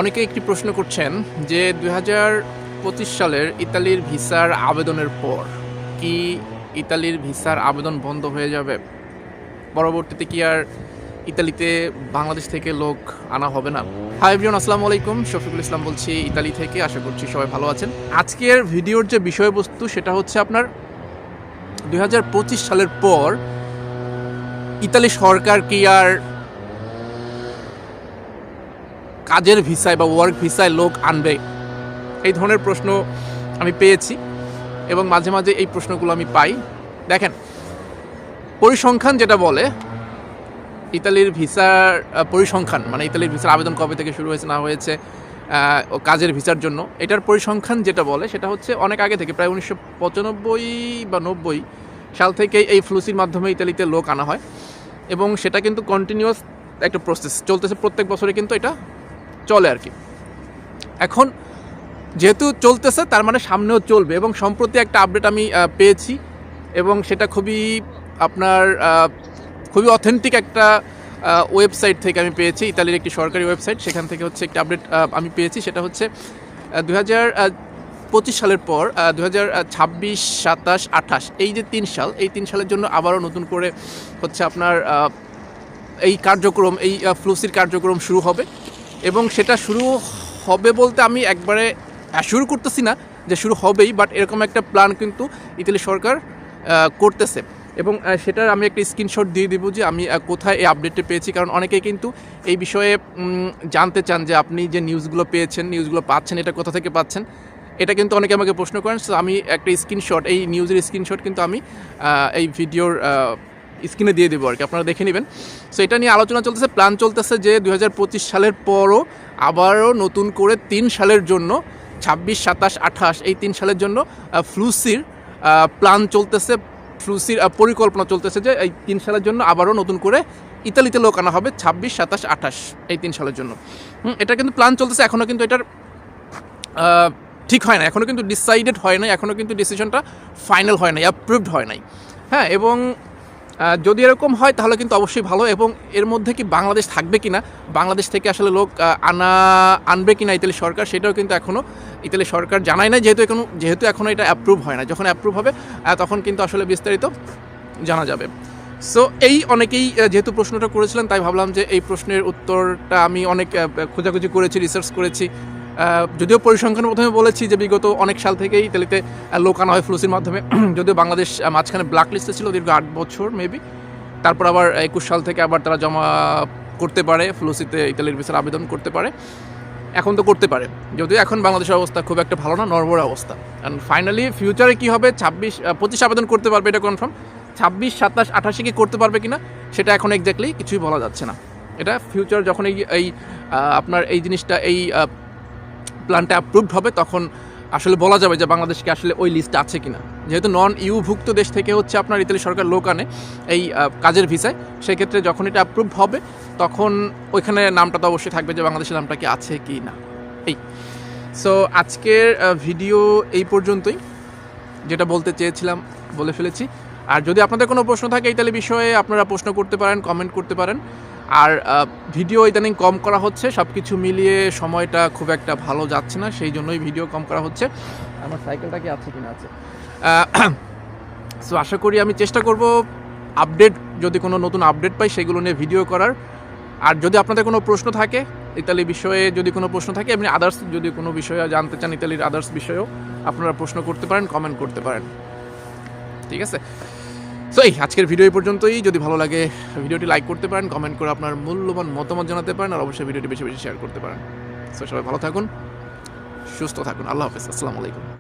অনেকে একটি প্রশ্ন করছেন যে ২০২৫ সালের ইতালির ভিসার আবেদনের পর কি ইতালির ভিসার আবেদন বন্ধ হয়ে যাবে? পরবর্তীতে কি আর ইতালিতে বাংলাদেশ থেকে লোক আনা হবে না? হাই এভরিওয়ান, আসসালামু আলাইকুম। শফিকুল ইসলাম বলছি ইতালি থেকে। আশা করছি সবাই ভালো আছেন। আজকের ভিডিওর যে বিষয়বস্তু সেটা হচ্ছে আপনার ২০২৫ সালের পর ইতালি সরকার কি আর কাজের ভিসায় বা ওয়ার্ক ভিসায় লোক আনবে? এই ধরনের প্রশ্ন আমি পেয়েছি এবং মাঝে মাঝে এই প্রশ্নগুলো আমি পাই। দেখেন, পরিসংখ্যান যেটা বলে ইতালির ভিসার পরিসংখ্যান, মানে ইতালির ভিসার আবেদন কবে থেকে শুরু হয়েছে না হয়েছে কাজের ভিসার জন্য, এটার পরিসংখ্যান যেটা বলে সেটা হচ্ছে অনেক আগে থেকে, প্রায় 1995 বা 90 সাল থেকে এই ফ্লুসির মাধ্যমে ইতালিতে লোক আনা হয় এবং সেটা কিন্তু কন্টিনিউয়াস একটা প্রসেস চলতেছে, প্রত্যেক বছরে কিন্তু এটা চলে আর কি। এখন যেহেতু চলতেছে তার মানে সামনেও চলবে এবং সম্প্রতি একটা আপডেট আমি পেয়েছি এবং সেটা খুবই অথেন্টিক একটা ওয়েবসাইট থেকে আমি পেয়েছি, ইতালির একটি সরকারি ওয়েবসাইট। সেখান থেকে হচ্ছে একটা আপডেট আমি পেয়েছি, সেটা হচ্ছে 2025 সালের পর 2026, 27, 28 এই যে 3 সাল, এই 3 সালের জন্য আবারও নতুন করে হচ্ছে আপনার এই কার্যক্রম, এই ফ্লুসির কার্যক্রম শুরু হবে এবং সেটা শুরু হবে বলতে আমি একবারে অ্যাসিওর করতেছি না যে শুরু হবেই, বাট এরকম একটা প্ল্যান কিন্তু ইতালি সরকার করতেছে এবং সেটার আমি একটা স্ক্রিনশট দিয়ে দেবো যে আমি কোথায় এই আপডেটটা পেয়েছি। কারণ অনেকেই কিন্তু এই বিষয়ে জানতে চান যে আপনি যে নিউজগুলো পাচ্ছেন এটা কোথা থেকে পাচ্ছেন, এটা কিন্তু অনেকে আমাকে প্রশ্ন করেন। সো আমি একটা স্ক্রিনশট, এই নিউজের স্ক্রিনশট কিন্তু আমি এই ভিডিওর স্ক্রিনে দিয়ে দেবো আর কি, আপনারা দেখে নেবেন। সো এটা নিয়ে আলোচনা চলতেছে, প্ল্যান চলতেছে যে 2025 সালের পরও আবারও নতুন করে 3 সালের জন্য, 26, 27, 28 এই 3 সালের জন্য ফ্লুসির প্ল্যান চলতেছে, ফ্লুসির পরিকল্পনা চলতেছে যে এই 3 সালের জন্য আবারও নতুন করে ইতালিতে লোক আনা হবে 26, 27, 28 এই 3 সালের জন্য। এটা কিন্তু প্ল্যান চলতেছে, এখনও কিন্তু এটার ঠিক হয় না, এখনও কিন্তু ডিসাইডেড হয় নাই, এখনও কিন্তু ডিসিশনটা ফাইনাল হয় নাই, অ্যাপ্রুভড হয় নাই। হ্যাঁ, এবং যদি এরকম হয় তাহলে কিন্তু অবশ্যই ভালো। এবং এর মধ্যে কি বাংলাদেশ থাকবে কি না, বাংলাদেশ থেকে আসলে লোক আনবে কি না ইতালি সরকার, সেটাও কিন্তু এখনও ইতালি সরকার জানায় না, যেহেতু এখনও এটা অ্যাপ্রুভ হয় না। যখন অ্যাপ্রুভ হবে তখন কিন্তু আসলে বিস্তারিত জানা যাবে। সো অনেকেই যেহেতু প্রশ্নটা করেছিলেন, তাই ভাবলাম যে এই প্রশ্নের উত্তরটা আমি অনেক খোঁজাখুঁজি করেছি, রিসার্চ করেছি। যদিও পরিসংখ্যান প্রথমে বলেছি যে বিগত অনেক সাল থেকেই ইতালিতে লোক আনা হয় ফ্লুসির মাধ্যমে, যদিও বাংলাদেশ মাঝখানে ব্ল্যাক লিস্টে ছিল দীর্ঘ 8 বছর মেবি, তারপর আবার 21 সাল থেকে আবার তারা জমা করতে পারে, ফ্লুসিতে ইতালির ভিসার আবেদন করতে পারে, এখন তো করতে পারে। যদিও এখন বাংলাদেশের অবস্থা খুব একটা ভালো না, নড়বড়ে অবস্থা। অ্যান্ড ফাইনালি ফিউচারে কী হবে, 26, 25 আবেদন করতে পারবে এটা কনফার্ম, 26, 27, 28 কি করতে পারবে কিনা সেটা এখন এক্স্যাক্টলি কিছুই বলা যাচ্ছে না। এটা ফিউচার যখন আপনার এই জিনিসটা, এই প্ল্যানটা অ্যাপ্রুভড হবে তখন আসলে বলা যাবে যে বাংলাদেশকে আসলে ওই লিস্টে আছে কিনা। যেহেতু নন ইউভুক্ত দেশ থেকে হচ্ছে আপনার ইতালি সরকার লোক আনে এই কাজের ভিসায়, সেক্ষেত্রে যখন এটা অ্যাপ্রুভ হবে তখন ওইখানে নামটা তো অবশ্যই থাকবে যে বাংলাদেশের নামটা কি আছে কি না। সো আজকের ভিডিও এই পর্যন্তই, যেটা বলতে চেয়েছিলাম বলে ফেলেছি। আর যদি আপনাদের কোনো প্রশ্ন থাকে ইতালি বিষয়ে, আপনারা প্রশ্ন করতে পারেন, কমেন্ট করতে পারেন। আর ভিডিও ইদানিং কম করা হচ্ছে, সব কিছু মিলিয়ে সময়টা খুব একটা ভালো যাচ্ছে না, সেই জন্যই ভিডিও কম করা হচ্ছে। আমার সাইকেলটা কি আছে কিনা আছে। সো আশা করি আমি চেষ্টা করব আপডেট, যদি কোনো নতুন আপডেট পাই সেগুলো নিয়ে ভিডিও করার। আর যদি আপনাদের কোনো প্রশ্ন থাকে ইতালি বিষয়ে, যদি কোনো প্রশ্ন থাকে, এমনি আদার্স যদি কোনো বিষয়ে জানতে চান, ইতালির আদার্স বিষয়েও আপনারা প্রশ্ন করতে পারেন, কমেন্ট করতে পারেন। ঠিক আছে, সো আজকের ভিডিও এই পর্যন্তই। যদি ভালো লাগে ভিডিওটি লাইক করতে পারেন, কমেন্ট করে আপনার মূল্যবান মতামত জানাতে পারেন, আর অবশ্যই ভিডিওটি বেশি বেশি শেয়ার করতে পারেন। সো সবাই ভালো থাকুন, সুস্থ থাকুন, আল্লাহ হাফেজ, আসসালামু আলাইকুম।